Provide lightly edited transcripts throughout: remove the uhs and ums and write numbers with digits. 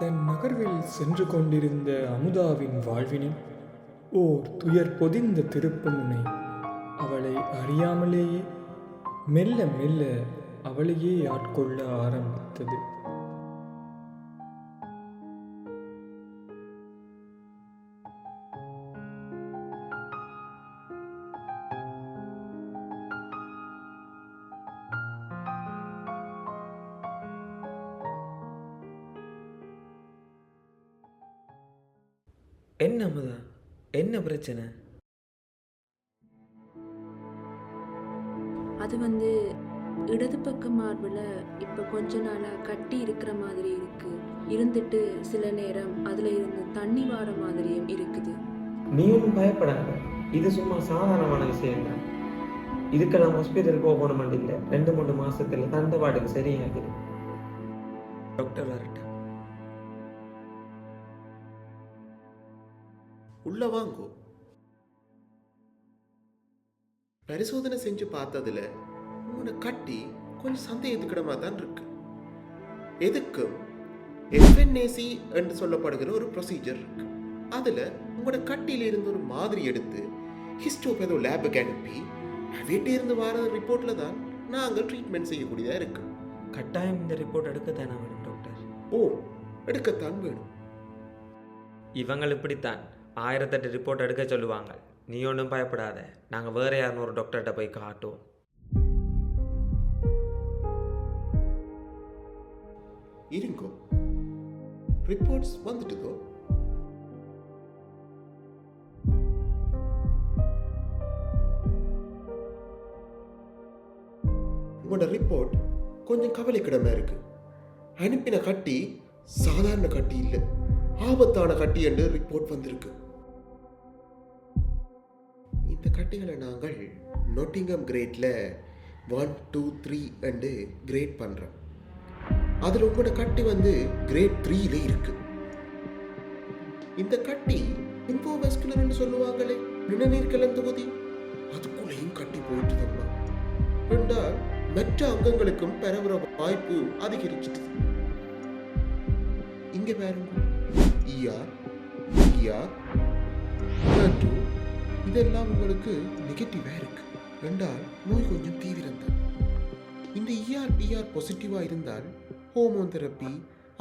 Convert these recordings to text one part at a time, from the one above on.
தன் நகர்வில் சென்று கொண்டிருந்த அமுதாவின் வாழ்வினில் ஓர் துயர் பொதிந்த திருப்புமுனை அவளை அறியாமலேயே மெல்ல மெல்ல அவளையே ஆட்கொள்ள ஆரம்பித்தது. என்ன அமுதா, என்ன பிரச்சனை? அது இடது பக்க மார்பில் இப்போ கொஞ்ச நாளாக கட்டி இருக்கிற மாதிரி இருக்கு. இருந்துட்டு சில நேரம் அதில் இருந்து தண்ணி வார மாதிரியும் இருக்குது. நீ ஒன்றும் பயப்படாத, இது சும்மா சாதாரணமான விஷயம் தான். இதுக்கெல்லாம் ஹாஸ்பிட்டல் போகணும் இல்லை, 2-3 மாசத்துல தண்டவாடுக்கு சரியாகுது. டாக்டர் வரட்டும். உள்ள வாங்கோ. பரிசோதனை செஞ்சு பார்த்ததுல உங்களோட கட்டி கொஞ்சம் சந்தேகத்துக்கிடமா தான் இருக்கு. எதுக்கும் எஃப்என்ஏசி என்று சொல்லப்படுகிற ஒரு ப்ரொசீஜர் இருக்கு. அதுல உங்களோட கட்டியில இருந்து ஒரு மாதிரி எடுத்து ஹிஸ்டோபேதோ லேபுக்கு அனுப்பி வீட்டே இருந்து வர ரிப்போர்ட்ல தான் நாங்கள் ட்ரீட்மெண்ட் செய்யக்கூடியதா இருக்கு. கட்டாயம் இந்த ரிப்போர்ட் எடுக்கத்தானே வேணும் டாக்டர்? ஓ, எடுக்கத்தான் வேணும். இவங்க இப்படித்தான் 1008 ரிப்போர்ட் எடுக்க சொல்லுவாங்க. நீ ஒன்றும் பயப்படாத, நாங்கள் வேற யாரும் ஒரு டாக்டர்கிட்ட போய் காட்டுவோம். இருங்கோ, ரிப்போர்ட்ஸ் வந்துட்டுதோ? உங்களோட ரிப்போர்ட் கொஞ்சம் கவலைக்கிடமா இருக்கு. அனுப்பின கட்டி சாதாரண கட்டி இல்லை, ஆபத்தான கட்டி என்று ரிப்போர்ட் வந்திருக்கு. இந்த கட்டிகளை நாங்கள் நொட்டிங்கம் கிரேட்ல 1, 2, 3 என்று கிரேட் பண்றோம். அதில் உங்களோட கட்டி கிரேட் 3ல இருக்கு. இந்த கட்டி இன்ஃபோவாஸ்குலர்னு சொல்லுவாங்களே, நிணநீர் கலந்தொகுதி, அதுக்குள்ளேயும் கட்டி போயிட்டு தம்மா என்றால் மற்ற அங்கங்களுக்கும் பரவுற வாய்ப்பு அதிகரிச்சிட்டு. இங்க பாருங்க, இதெல்லாம் உங்களுக்கு நெகட்டிவா இருக்கு என்றால் நோய் கொஞ்சம் தீவிரம் தான். இந்த ER பாசிட்டிவா இருந்தால் ஹோமோன் தெரப்பி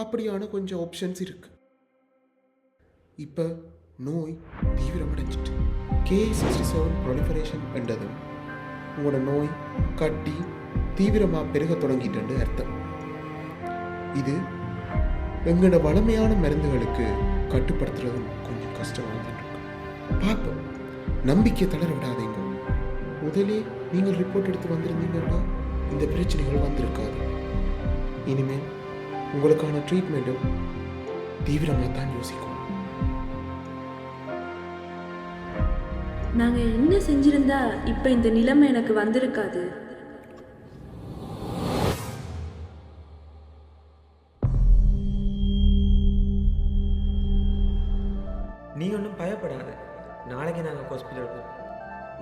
அப்படியான கொஞ்சம் ஆப்ஷன்ஸ் இருக்கு. இப்ப நோய் தீவிரமடைஞ்சிட்டு K67 ப்ரொலிஃபரேஷன் என்றதும் உங்களோட நோய் கட்டி தீவிரமா பெருக தொடங்கிட்டு அர்த்தம். இது எங்களோட வளமையான மருந்துகளுக்கு கட்டுப்படுத்துறதும் கொஞ்சம் கஷ்டமாக இருக்கு. பார்ப்போம், நம்பிக்கை தளர விடாதீங்க. முதலே நீங்கள் ரிப்போர்ட் எடுத்து வந்திருந்தீங்கன்னா இந்த பிரச்சனைகள் வந்திருக்காது. இனிமேல் உங்களுக்கான ட்ரீட்மெண்ட்டும் தீவிரமாக தான் யோசிக்கும். நாங்கள் என்ன செஞ்சிருந்தா இப்போ இந்த நிலைமை எனக்கு வந்திருக்காது. நீ ஒன்றும் பயப்படாத, நாளைக்கு நாங்கள் ஹாஸ்பிட்டல் போவோம்.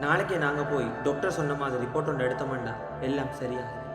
நாளைக்கே நாங்கள் போய் டாக்டர் சொன்ன மாதிரி ரிப்போர்ட் ஒன்று எடுத்தோம்னா எல்லாம் சரியாகும்.